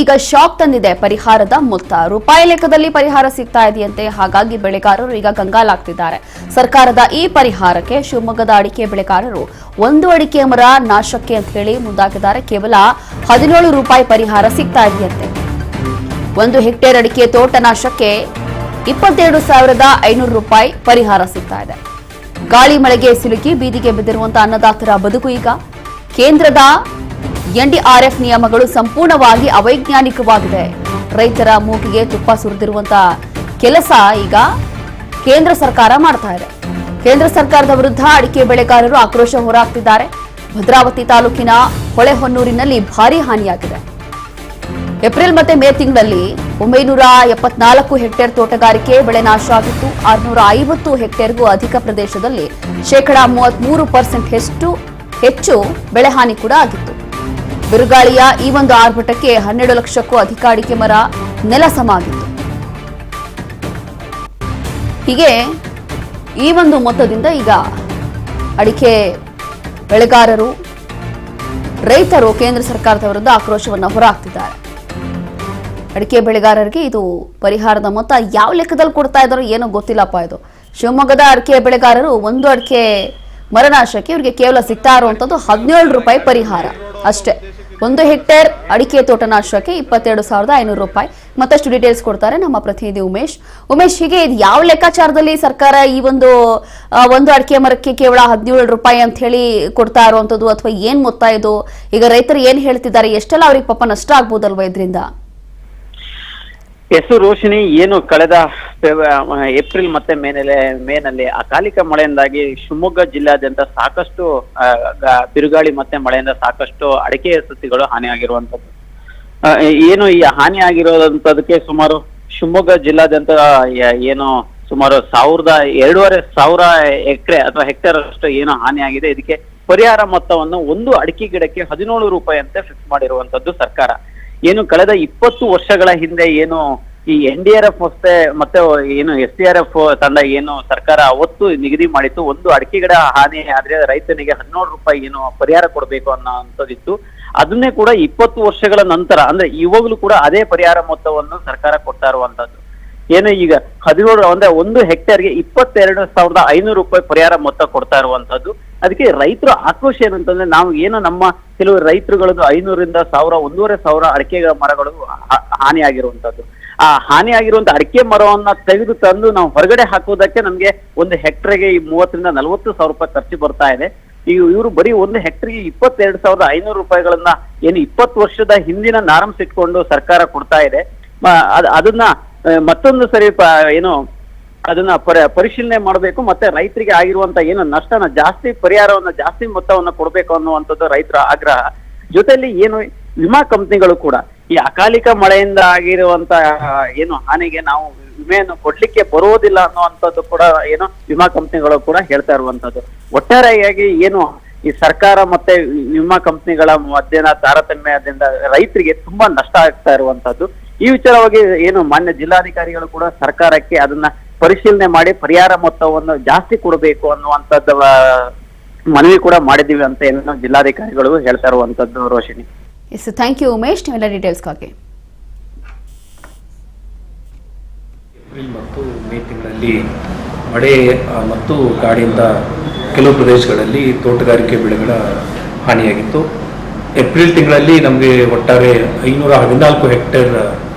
ಈಗ ಶಾಕ್ ತಂದಿದೆ ಪರಿಹಾರದ ಮೊತ್ತ. ರೂಪಾಯಿ ಲೆಕ್ಕದಲ್ಲಿ ಪರಿಹಾರ ಸಿಗ್ತಾ ಇದೆಯಂತೆ. ಹಾಗಾಗಿ ಬೆಳೆಗಾರರು ಈಗ ಕಂಗಾಲಾಗ್ತಿದ್ದಾರೆ. ಸರ್ಕಾರದ ಈ ಪರಿಹಾರಕ್ಕೆ ಶಿವಮೊಗ್ಗದ ಅಡಿಕೆ ಬೆಳೆಗಾರರು ಒಂದು ಅಡಿಕೆ ಮರ ನಾಶಕ್ಕೆ ಅಂತ ಹೇಳಿ ಮುಂದಾಗಿದ್ದಾರೆ. ಕೇವಲ 17 ರೂಪಾಯಿ ಪರಿಹಾರ ಸಿಗ್ತಾ ಇದೆಯಂತೆ. 1 ಹೆಕ್ಟೇರ್ ಅಡಿಕೆ ತೋಟ ನಾಶಕ್ಕೆ 22,500 ರೂಪಾಯಿ ಪರಿಹಾರ ಸಿಗ್ತಾ ಇದೆ. ಗಾಳಿ ಮಳೆಗೆ ಸಿಲುಕಿ ಬೀದಿಗೆ ಬಿದ್ದಿರುವಂತಹ ಅನ್ನದಾತರ ಬದುಕು ಈಗ ಕೇಂದ್ರದ NDRF ನಿಯಮಗಳು ಸಂಪೂರ್ಣವಾಗಿ ಅವೈಜ್ಞಾನಿಕವಾಗಿದೆ. ರೈತರ ಮೂಗಿಗೆ ತುಪ್ಪ ಸುರಿದಿರುವಂತಹ ಕೆಲಸ ಈಗ ಕೇಂದ್ರ ಸರ್ಕಾರ ಮಾಡ್ತಾ ಇದೆ. ಕೇಂದ್ರ ಸರ್ಕಾರದ ವಿರುದ್ಧ ಅಡಿಕೆ ಬೆಳೆಗಾರರು ಆಕ್ರೋಶ ಹೊರಹಾಕ್ತಿದ್ದಾರೆ. ಭದ್ರಾವತಿ ತಾಲೂಕಿನ ಹೊಳೆಹೊನ್ನೂರಿನಲ್ಲಿ ಭಾರೀ ಹಾನಿಯಾಗಿದೆ. ಏಪ್ರಿಲ್ ಮತ್ತು ಮೇ ತಿಂಗಳಲ್ಲಿ 974 ಹೆಕ್ಟೇರ್ ತೋಟಗಾರಿಕೆ ಬೆಳೆ ನಾಶ ಆಗಿತ್ತು. 650 ಹೆಕ್ಟೇರ್ಗೂ ಅಧಿಕ ಪ್ರದೇಶದಲ್ಲಿ 33% ಹೆಚ್ಚು ಬೆಳೆ ಹಾನಿ ಕೂಡ ಆಗಿತ್ತು. ಬಿರುಗಾಳಿಯ ಈ ಒಂದು ಆರ್ಭಟಕ್ಕೆ 12 ಲಕ್ಷಕ್ಕೂ ಅಧಿಕ ಅಡಿಕೆ ಮರ ನೆಲಸಮ ಆಗಿತ್ತು. ಹೀಗೆ ಈ ಒಂದು ಮೊತ್ತದಿಂದ ಈಗ ಅಡಿಕೆ ಬೆಳೆಗಾರರು, ರೈತರು ಕೇಂದ್ರ ಸರ್ಕಾರದ ವಿರುದ್ಧ ಆಕ್ರೋಶವನ್ನು ಹೊರಹಾಕ್ತಿದ್ದಾರೆ. ಅಡಿಕೆ ಬೆಳೆಗಾರರಿಗೆ ಇದು ಪರಿಹಾರದ ಮೊತ್ತ ಯಾವ ಲೆಕ್ಕದಲ್ಲಿ ಕೊಡ್ತಾ ಇದ್ದಾರೋ ಏನೋ ಗೊತ್ತಿಲ್ಲಪ್ಪ. ಇದು ಶಿವಮೊಗ್ಗದ ಅಡಿಕೆ ಬೆಳೆಗಾರರು ಒಂದು ಅಡಿಕೆ ಮರನಾಶಕ್ಕೆ ಇವರಿಗೆ ಕೇವಲ ಸಿಗ್ತಾ ಇರುವಂತದ್ದು 17 ರೂಪಾಯಿ ಪರಿಹಾರ ಅಷ್ಟೇ. 1 ಹೆಕ್ಟೇರ್ ಅಡಿಕೆ ತೋಟ ನಾಶಕ್ಕೆ 22,500 ರೂಪಾಯಿ. ಮತ್ತಷ್ಟು ಡೀಟೇಲ್ಸ್ ಕೊಡ್ತಾರೆ ನಮ್ಮ ಪ್ರತಿನಿಧಿ ಉಮೇಶ್. ಹೀಗೆ ಇದು ಯಾವ ಲೆಕ್ಕಾಚಾರದಲ್ಲಿ ಸರ್ಕಾರ ಈ ಒಂದು ಅಡಿಕೆ ಮರಕ್ಕೆ ಕೇವಲ 17 ರೂಪಾಯಿ ಅಂತ ಹೇಳಿ ಕೊಡ್ತಾ ಇರುವಂತದ್ದು, ಅಥವಾ ಏನ್ ಮೊತ್ತ ಇದು? ಈಗ ರೈತರು ಏನ್ ಹೇಳ್ತಿದ್ದಾರೆ, ಎಷ್ಟೆಲ್ಲ ಅವ್ರಿಗೆ ಪಾಪ ನಷ್ಟ ಆಗ್ಬೋದಲ್ವಾ ಇದರಿಂದ? ರೋಶಿನಿ, ಏನು ಕಳೆದ ಏಪ್ರಿಲ್ ಮತ್ತೆ ಮೇನಲ್ಲಿ ಅಕಾಲಿಕ ಮಳೆಯಿಂದಾಗಿ ಶಿವಮೊಗ್ಗ ಜಿಲ್ಲಾದ್ಯಂತ ಸಾಕಷ್ಟು ಬಿರುಗಾಳಿ ಮತ್ತೆ ಮಳೆಯಿಂದ ಸಾಕಷ್ಟು ಅಡಿಕೆ ಸಸಿಗಳು ಹಾನಿಯಾಗಿರುವಂತದ್ದು. ಏನು ಈ ಹಾನಿ ಆಗಿರೋದಂತದಕ್ಕೆ ಸುಮಾರು ಶಿವಮೊಗ್ಗ ಜಿಲ್ಲಾದ್ಯಂತ ಏನು ಸುಮಾರು 2,500 ಎಕರೆ ಅಥವಾ ಹೆಕ್ಟೇರ್ ಅಷ್ಟು ಏನು ಹಾನಿಯಾಗಿದೆ. ಇದಕ್ಕೆ ಪರಿಹಾರ ಮೊತ್ತವನ್ನು ಒಂದು ಅಡಿಕೆ ಗಿಡಕ್ಕೆ 17 ರೂಪಾಯಿ ಅಂತ ಫಿಕ್ಸ್ ಮಾಡಿರುವಂತದ್ದು ಸರ್ಕಾರ. ಏನು ಕಳೆದ 20 ವರ್ಷಗಳ ಹಿಂದೆ ಏನು ಈ NDRF ಮತ್ತೆ ಏನು SDRF ತಂಡ ಏನು ಸರ್ಕಾರ ಅವತ್ತು ನಿಗದಿ ಮಾಡಿತ್ತು, ಒಂದು ಅಡಿಕೆ ಗಿಡ ಹಾನಿ ಆದ್ರೆ ರೈತನಿಗೆ 17 ರೂಪಾಯಿ ಏನು ಪರಿಹಾರ ಕೊಡಬೇಕು ಅನ್ನೋಂಥದ್ದಿತ್ತು. ಅದನ್ನೇ ಕೂಡ 20 ವರ್ಷಗಳ ನಂತರ ಅಂದ್ರೆ ಇವಾಗಲೂ ಕೂಡ ಅದೇ ಪರಿಹಾರ ಮೊತ್ತವನ್ನು ಸರ್ಕಾರ ಕೊಡ್ತಾ ಇರುವಂತದ್ದು. ಏನು ಈಗ 17 ಅಂದ್ರೆ 1 ಹೆಕ್ಟೇರ್ಗೆ 22,500 ರೂಪಾಯಿ ಪರಿಹಾರ ಮೊತ್ತ ಕೊಡ್ತಾ ಇರುವಂತದ್ದು. ಅದಕ್ಕೆ ರೈತರ ಆಕ್ರೋಶ ಏನಂತಂದ್ರೆ, ನಾವು ಏನು ನಮ್ಮ ಕೆಲವು ರೈತರುಗಳದ್ದು 500ರಿಂದ 1,000, 1,500 ಅಡಿಕೆ ಮರಗಳು ಹಾನಿಯಾಗಿರುವಂತದ್ದು. ಆ ಹಾನಿಯಾಗಿರುವಂತ ಅಡಿಕೆ ಮರವನ್ನ ತೆಗೆದು ತಂದು ನಾವು ಹೊರಗಡೆ ಹಾಕೋದಕ್ಕೆ ನಮ್ಗೆ 1 ಹೆಕ್ಟರ್ಗೆ 30ರಿಂದ 40,000 ರೂಪಾಯಿ ಖರ್ಚು ಬರ್ತಾ ಇದೆ. ಇವರು ಬರೀ 1 ಹೆಕ್ಟರ್ಗೆ 22,500 ರೂಪಾಯಿಗಳನ್ನ ಏನು 20 ವರ್ಷದ ಹಿಂದಿನ ನಾರ್ಮ್ಸ್ ಇಟ್ಕೊಂಡು ಸರ್ಕಾರ ಕೊಡ್ತಾ ಇದೆ. ಅದನ್ನ ಮತ್ತೊಂದು ಸರಿ ಏನು ಅದನ್ನ ಪರಿಶೀಲನೆ ಮಾಡಬೇಕು, ಮತ್ತೆ ರೈತರಿಗೆ ಆಗಿರುವಂತ ಏನು ನಷ್ಟನ ಜಾಸ್ತಿ, ಪರಿಹಾರವನ್ನ ಜಾಸ್ತಿ ಮೊತ್ತವನ್ನ ಕೊಡ್ಬೇಕು ಅನ್ನುವಂಥದ್ದು ರೈತರ ಆಗ್ರಹ. ಜೊತೆಯಲ್ಲಿ ಏನು ವಿಮಾ ಕಂಪ್ನಿಗಳು ಕೂಡ ಈ ಅಕಾಲಿಕ ಮಳೆಯಿಂದ ಆಗಿರುವಂತ ಏನು ಹಾನಿಗೆ ನಾವು ವಿಮೆಯನ್ನು ಕೊಡ್ಲಿಕ್ಕೆ ಬರುವುದಿಲ್ಲ ಅನ್ನುವಂಥದ್ದು ಕೂಡ ಏನು ವಿಮಾ ಕಂಪ್ನಿಗಳು ಕೂಡ ಹೇಳ್ತಾ ಇರುವಂತದ್ದು. ಒಟ್ಟಾರೆಯಾಗಿ ಏನು ಈ ಸರ್ಕಾರ ಮತ್ತೆ ವಿಮಾ ಕಂಪ್ನಿಗಳ ಮಧ್ಯನ ತಾರತಮ್ಯದಿಂದ ರೈತರಿಗೆ ತುಂಬಾ ನಷ್ಟ ಆಗ್ತಾ ಇರುವಂತದ್ದು. ಈ ವಿಚಾರವಾಗಿ ಏನು ಮಾನ್ಯ ಜಿಲ್ಲಾಧಿಕಾರಿಗಳು ಕೂಡ ಸರ್ಕಾರಕ್ಕೆ ಅದನ್ನ ಪರಿಶೀಲನೆ ಮಾಡಿ ಪರಿಹಾರ ಮೊತ್ತವನ್ನು ಜಾಸ್ತಿ ಕೊಡಬೇಕು ಅನ್ನುವಂಥದ್ದು ಮನವಿ ಕೂಡ ಮಾಡಿದೀವಿ ಅಂತ ಏನು ಜಿಲ್ಲಾಧಿಕಾರಿಗಳು ಹೇಳ್ತಾ ಇರುವಂತದ್ದು. ರೋಶಿನಿ, ಥ್ಯಾಂಕ್ ಯು ಉಮೇಶ್, ಎಲ್ಲ ಡೀಟೇಲ್ಸ್ಗಾಗಿ. ಏಪ್ರಿಲ್ ಮತ್ತು ಮೇ ತಿಂಗಳಲ್ಲಿ ಮಳೆ ಮತ್ತು ಗಾಳಿಯಿಂದ ಕೆಲವು ಪ್ರದೇಶಗಳಲ್ಲಿ ತೋಟಗಾರಿಕೆ ಬೆಳೆಗಳ ಹಾನಿಯಾಗಿತ್ತು. ಏಪ್ರಿಲ್ ತಿಂಗಳಲ್ಲಿ ನಮಗೆ ಒಟ್ಟಾರೆ 514 ಹೆಕ್ಟೇರ್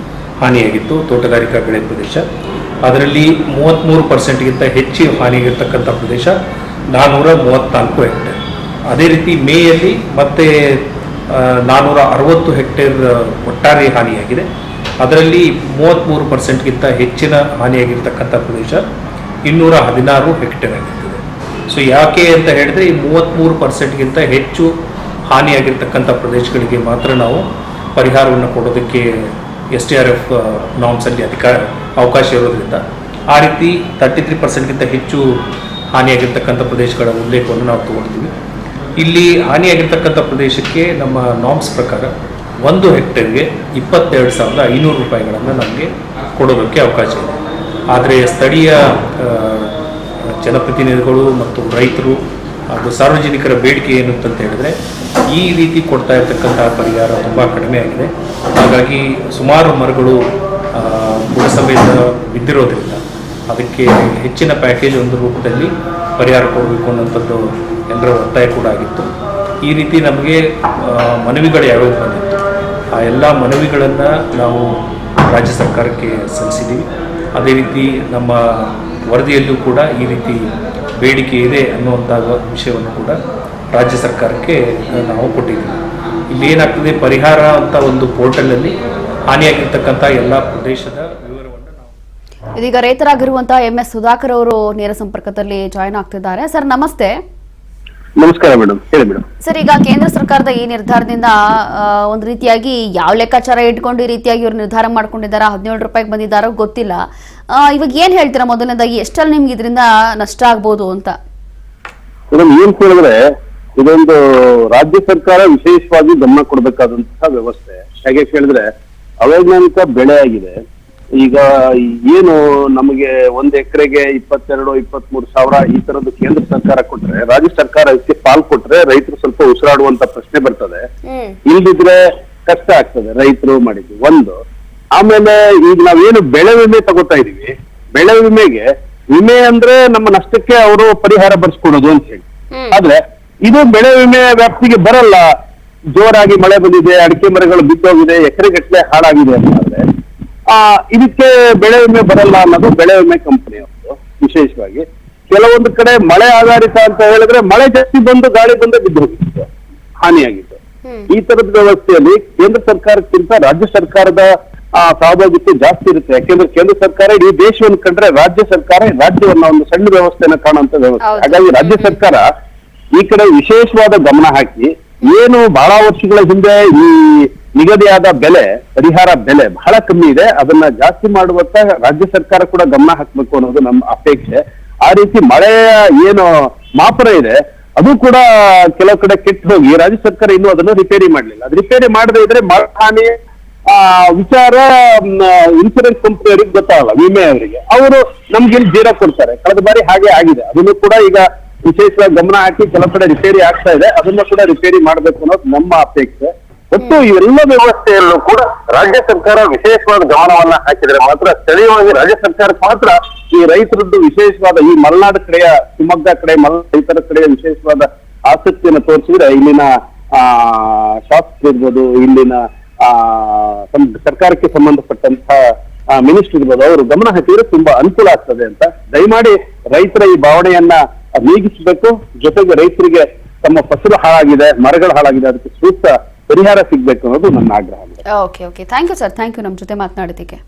ಹಾನಿಯಾಗಿತ್ತು ತೋಟಗಾರಿಕಾ ಬೆಳೆ ಪ್ರದೇಶ. ಅದರಲ್ಲಿ 33%ಗಿಂತ ಹೆಚ್ಚು ಹಾನಿಯಾಗಿರ್ತಕ್ಕಂಥ ಪ್ರದೇಶ 434 ಹೆಕ್ಟೇರ್. ಅದೇ ರೀತಿ ಮೇಯಲ್ಲಿ ಮತ್ತೆ 460 ಹೆಕ್ಟೇರ್ ಒಟ್ಟಾರೆ ಹಾನಿಯಾಗಿದೆ. ಅದರಲ್ಲಿ 33%ಗಿಂತ ಹೆಚ್ಚಿನ ಹಾನಿಯಾಗಿರ್ತಕ್ಕಂಥ ಪ್ರದೇಶ 216 ಹೆಕ್ಟೇರ್ ಆಗಿರ್ತದೆ. ಸೊ ಯಾಕೆ ಅಂತ ಹೇಳಿದ್ರೆ, ಈ 33%ಗಿಂತ ಹೆಚ್ಚು ಹಾನಿಯಾಗಿರ್ತಕ್ಕಂಥ ಪ್ರದೇಶಗಳಿಗೆ ಮಾತ್ರ ನಾವು ಪರಿಹಾರವನ್ನು ಕೊಡೋದಕ್ಕೆ SDRF ನಾರ್ಮ್ಸಲ್ಲಿ ಅವಕಾಶ ಇರೋದ್ರಿಂದ ಆ ರೀತಿ 33%ಗಿಂತ ಹೆಚ್ಚು ಹಾನಿಯಾಗಿರ್ತಕ್ಕಂಥ ಪ್ರದೇಶಗಳ ಉಲ್ಲೇಖವನ್ನು ನಾವು ತಗೊಳ್ತೀವಿ. ಇಲ್ಲಿ ಹಾನಿಯಾಗಿರ್ತಕ್ಕಂಥ ಪ್ರದೇಶಕ್ಕೆ ನಮ್ಮ ನಾರ್ಮ್ಸ್ ಪ್ರಕಾರ 1 ಹೆಕ್ಟೇರ್ಗೆ 22,500 ರೂಪಾಯಿಗಳನ್ನು ನಮಗೆ ಕೊಡೋದಕ್ಕೆ ಅವಕಾಶ ಇದೆ. ಆದರೆ ಸ್ಥಳೀಯ ಜನಪ್ರತಿನಿಧಿಗಳು ಮತ್ತು ರೈತರು ಹಾಗೂ ಸಾರ್ವಜನಿಕರ ಬೇಡಿಕೆ ಏನು ಅಂತ ಹೇಳಿದ್ರೆ, ಈ ರೀತಿ ಕೊಡ್ತಾ ಇರ್ತಕ್ಕಂತಹ ಪರಿಹಾರ ತುಂಬ ಕಡಿಮೆ ಆಗಿದೆ. ಹಾಗಾಗಿ ಸುಮಾರು ಮರಗಳು ಬುಡ ಸಮೇತ ಬಿದ್ದಿರೋದ್ರಿಂದ ಅದಕ್ಕೆ ಹೆಚ್ಚಿನ ಪ್ಯಾಕೇಜ್ ಒಂದು ರೂಪದಲ್ಲಿ ಪರಿಹಾರ ಕೊಡಬೇಕು ಅನ್ನೋಂಥದ್ದು ಎಲ್ಲರ ಒತ್ತಾಯ ಕೂಡ ಆಗಿತ್ತು. ಈ ರೀತಿ ನಮಗೆ ಮನವಿಗಳು ಯಾವ್ಯಾವ ಬಂದಿತ್ತು ಆ ಎಲ್ಲ ಮನವಿಗಳನ್ನು ನಾವು ರಾಜ್ಯ ಸರ್ಕಾರಕ್ಕೆ ಸಲ್ಲಿಸಿದ್ದೀವಿ. ಅದೇ ರೀತಿ ನಮ್ಮ ವರದಿಯಲ್ಲೂ ಕೂಡ ಈ ರೀತಿ ಬೇಡಿಕೆ ಇದೆ ಅನ್ನುವಂಥ ವಿಷಯವನ್ನು ಕೂಡ ರಾಜ್ಯ ಸರ್ಕಾರಕ್ಕೆ ನಾವು ಕೊಟ್ಟಿದ್ದೀವಿ. ಇಲ್ಲಿ ಏನಾಗ್ತದೆ, ಪರಿಹಾರ ಅಂತ ಒಂದು ಪೋರ್ಟಲಲ್ಲಿ ಹಾನಿಯಾಗಿರ್ತಕ್ಕಂಥ ಎಲ್ಲ ಪ್ರದೇಶದ ವಿವರವನ್ನು ನಾವು ಇದೀಗ ರೈತರಾಗಿರುವಂತಹ MS ಸುಧಾಕರ್ ಅವರು ನೇರ ಸಂಪರ್ಕದಲ್ಲಿ ಜಾಯಿನ್ ಆಗ್ತಿದ್ದಾರೆ. ಸರ್ ನಮಸ್ತೆ. ನಮಸ್ಕಾರ ಮೇಡಮ್, ಹೇಳಿ ಮೇಡಮ್. ಸರ್, ಈಗ ಕೇಂದ್ರ ಸರ್ಕಾರದ ಈ ನಿರ್ಧಾರದಿಂದ ಒಂದು ರೀತಿಯಾಗಿ ಯಾವ ಲೆಕ್ಕಾಚಾರ ಇಟ್ಕೊಂಡು ಈ ರೀತಿಯಾಗಿ ಇವರು ನಿರ್ಧಾರ ಮಾಡ್ಕೊಂಡಿದ್ದಾರೆ, 17 ರೂಪಾಯಿಗೆ ಬಂದಿದ್ದಾರೋ ಗೊತ್ತಿಲ್ಲ. ಇವಾಗ ಏನ್ ಹೇಳ್ತೀರಾ, ಮೊದಲನೇದಾಗಿ ಎಷ್ಟಲ್ಲಿ ನಿಮ್ಗೆ ಇದರಿಂದ ನಷ್ಟ ಆಗ್ಬೋದು ಅಂತ? ಮೇಡಮ್, ಏನ್ ಕೇಳಿದ್ರೆ ಇದೊಂದು ರಾಜ್ಯ ಸರ್ಕಾರ ವಿಶೇಷವಾಗಿ ಗಮನ ಕೊಡಬೇಕಾದಂತಹ ವ್ಯವಸ್ಥೆ. ಹೇಗೆ ಕೇಳಿದ್ರೆ ಅವೈಜ್ಞಾನಿಕ ಬೆಳೆ ಆಗಿದೆ. ಈಗ ಏನು ನಮಗೆ 1 ಎಕರೆಗೆ 22-23 ಸಾವಿರ ಈ ತರದ್ದು ಕೇಂದ್ರ ಸರ್ಕಾರ ಕೊಟ್ರೆ, ರಾಜ್ಯ ಸರ್ಕಾರ ಇದಕ್ಕೆ ಪಾಲ್ ಕೊಟ್ರೆ ರೈತರು ಸ್ವಲ್ಪ ಉಸಿರಾಡುವಂತ ಪ್ರಶ್ನೆ ಬರ್ತದೆ. ಇಲ್ದಿದ್ರೆ ಕಷ್ಟ ಆಗ್ತದೆ ರೈತರು ಮಾಡಿದ್ದು ಒಂದು. ಆಮೇಲೆ ಈಗ ನಾವೇನು ಬೆಳೆ ವಿಮೆ ತಗೋತಾ ಇದೀವಿ, ಬೆಳೆ ವಿಮೆಗೆ ವಿಮೆ ಅಂದ್ರೆ ನಮ್ಮ ನಷ್ಟಕ್ಕೆ ಅವರು ಪರಿಹಾರ ಬರ್ಸ್ಕೊಡೋದು ಅಂತ ಹೇಳಿ. ಆದ್ರೆ ಇದು ಬೆಳೆ ವಿಮೆ ವ್ಯಾಪ್ತಿಗೆ ಬರಲ್ಲ. ಜೋರಾಗಿ ಮಳೆ ಬಂದಿದೆ, ಅಡಿಕೆ ಮರಗಳು ಬಿದ್ದೋಗಿದೆ, ಎಕರೆಗಟ್ಟಲೆ ಹಾಳಾಗಿದೆ ಅಂತಂದ್ರೆ ಇದಕ್ಕೆ ಬೆಳೆ ವಿಮೆ ಬರಲ್ಲ ಅನ್ನೋದು ಬೆಳೆ ವಿಮೆ ಕಂಪನಿಯವರು. ವಿಶೇಷವಾಗಿ ಕೆಲವೊಂದು ಕಡೆ ಮಳೆ ಆಧಾರಿತ ಅಂತ ಹೇಳಿದ್ರೆ ಮಳೆ ಜಾಸ್ತಿ ಬಂದು ಗಾಳಿ ಬಂದು ಬಿದ್ದು ಹೋಗಿತ್ತು, ಹಾನಿಯಾಗಿತ್ತು. ಈ ತರದ ವ್ಯವಸ್ಥೆಯಲ್ಲಿ ಕೇಂದ್ರ ಸರ್ಕಾರಕ್ಕಿಂತ ರಾಜ್ಯ ಸರ್ಕಾರದ ಸಹಭಾಗಿತ್ವ ಜಾಸ್ತಿ ಇರುತ್ತೆ. ಯಾಕೆಂದ್ರೆ ಕೇಂದ್ರ ಸರ್ಕಾರ ಇಡೀ ದೇಶವನ್ನು ಕಂಡ್ರೆ ರಾಜ್ಯ ಸರ್ಕಾರ ರಾಜ್ಯವನ್ನ ಒಂದು ಸಣ್ಣ ವ್ಯವಸ್ಥೆನ ಕಾಣುವಂತ ವ್ಯವಸ್ಥೆ. ಹಾಗಾಗಿ ರಾಜ್ಯ ಸರ್ಕಾರ ಈ ಕಡೆ ವಿಶೇಷವಾದ ಗಮನ ಹಾಕಿ, ಏನು ಬಹಳ ವರ್ಷಗಳ ಹಿಂದೆ ಈ ನಿಗದಿಯಾದ ಬೆಲೆ, ಪರಿಹಾರ ಬೆಲೆ ಬಹಳ ಕಮ್ಮಿ ಇದೆ, ಅದನ್ನ ಜಾಸ್ತಿ ಮಾಡುವತ್ತ ರಾಜ್ಯ ಸರ್ಕಾರ ಕೂಡ ಗಮನ ಹಾಕ್ಬೇಕು ಅನ್ನೋದು ನಮ್ಮ ಅಪೇಕ್ಷೆ. ಆ ರೀತಿ ಮಳೆಯ ಏನು ಮಾಪನ ಇದೆ ಅದು ಕೂಡ ಕೆಲವು ಕಡೆ ಕೆಟ್ಟು ಹೋಗಿ ರಾಜ್ಯ ಸರ್ಕಾರ ಇನ್ನೂ ಅದನ್ನು ರಿಪೇರಿ ಮಾಡ್ಲಿಲ್ಲ. ಅದು ರಿಪೇರಿ ಮಾಡದೇ ಇದ್ರೆ ಮಳೆ ಹಾನಿ ವಿಚಾರ ಇನ್ಸೂರೆನ್ಸ್ ಕಂಪನಿಯವರಿಗೆ ಗೊತ್ತಾಗಲ್ಲ, ವಿಮೆ ಅವರಿಗೆ. ಅವರು ನಮ್ಗೆ ಇಲ್ಲಿ ಜೀರ ಕೊಡ್ತಾರೆ. ಕಳೆದ ಬಾರಿ ಹಾಗೆ ಆಗಿದೆ. ಅದನ್ನು ಕೂಡ ಈಗ ವಿಶೇಷವಾಗಿ ಗಮನ ಹಾಕಿ ಕೆಲವು ಕಡೆ ರಿಪೇರಿ ಆಗ್ತಾ ಇದೆ, ಅದನ್ನ ಕೂಡ ರಿಪೇರಿ ಮಾಡ್ಬೇಕು ಅನ್ನೋದು ನಮ್ಮ ಅಪೇಕ್ಷೆ. ಒಟ್ಟು ಇವೆಲ್ಲ ವ್ಯವಸ್ಥೆಯಲ್ಲೂ ಕೂಡ ರಾಜ್ಯ ಸರ್ಕಾರ ವಿಶೇಷವಾದ ಗಮನವನ್ನ ಹಾಕಿದ್ರೆ ಮಾತ್ರ, ಸ್ಥಳೀಯವಾಗಿ ರಾಜ್ಯ ಸರ್ಕಾರಕ್ಕೆ ಮಾತ್ರ ಈ ರೈತರದ್ದು ವಿಶೇಷವಾದ, ಈ ಮಲೆನಾಡು ಕಡೆಯ, ಶಿವಮೊಗ್ಗ ಕಡೆ ರೈತರ ಕಡೆಯ ವಿಶೇಷವಾದ ಆಸಕ್ತಿಯನ್ನು ತೋರಿಸಿದ್ರೆ ಇಲ್ಲಿನ ಶಾಸಕರು ಇರ್ಬೋದು, ಇಲ್ಲಿನ ಸರ್ಕಾರಕ್ಕೆ ಸಂಬಂಧಪಟ್ಟಂತಹ ಮಿನಿಸ್ಟರ್ ಇರ್ಬೋದು, ಅವರು ಗಮನ ಹಾಕಿದ್ರೆ ತುಂಬಾ ಅನುಕೂಲ ಆಗ್ತದೆ ಅಂತ. ದಯಮಾಡಿ ರೈತರ ಈ ಭಾವನೆಯನ್ನ ನೀಗಿಸಬೇಕು. ಜೊತೆಗೆ ರೈತರಿಗೆ ತಮ್ಮ ಫಸಲು ಹಾಳಾಗಿದೆ, ಮರಗಳು ಹಾಳಾಗಿದೆ, ಅದಕ್ಕೆ ಸೂಕ್ತ ಪರಿಹಾರ ಸಿಗ್ಬೇಕು ಅನ್ನೋದು ನನ್ನ ಆಗ್ರಹ. Okay, thank you sir, thank you ನಮ್ಮ ಜೊತೆ ಮಾತನಾಡಿದ್ದಕ್ಕೆ.